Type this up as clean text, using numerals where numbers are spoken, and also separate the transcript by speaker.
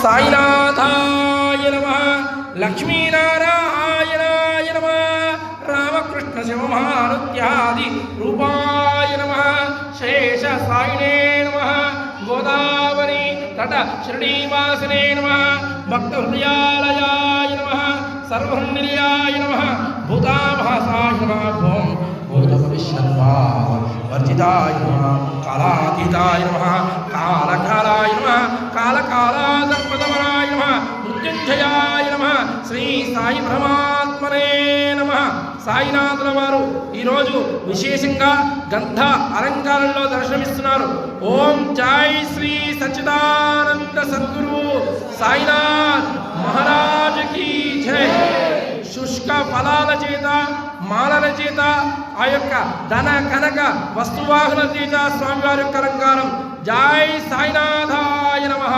Speaker 1: సాయినాథాయ నమః లక్ష్మీనారాయణాయ నమః రామకృష్ణ శివమారుత్యాది రూపాయ నమః శేష సాయినే నమః గోదావరి తట శ్రీనివాసనే నమః భక్త హృదయాలయాయ నమః సర్వహృన్నిలయాయ నమః భూతాభాసాయ నమః ఓం భూత భవిష్యద్భావ వర్జితాయ నమః కాలాతీతాయ నమః కాలకాలాయ నమః కాలకాలాసర్పదమనాయ నమః మృత్యుంజయాయ నమః శ్రీ సాయి పరమాత్మనే నమః. సాయినాథుల వారు ఈరోజు విశేషంగా గంధ అలంకారంలో దర్శనమిస్తున్నారు. ఓం జై శ్రీ సచ్చిదానంద సద్గురు సాయినాథ్ మహారాజ్ కీ జై. శుష్క ఫలాల చేత మాలల చేత ఆ యొక్క ధన కనక వస్తువాహన చేత స్వామివారి యొక్క అలంకారం. జై సాయినాథాయ నమః.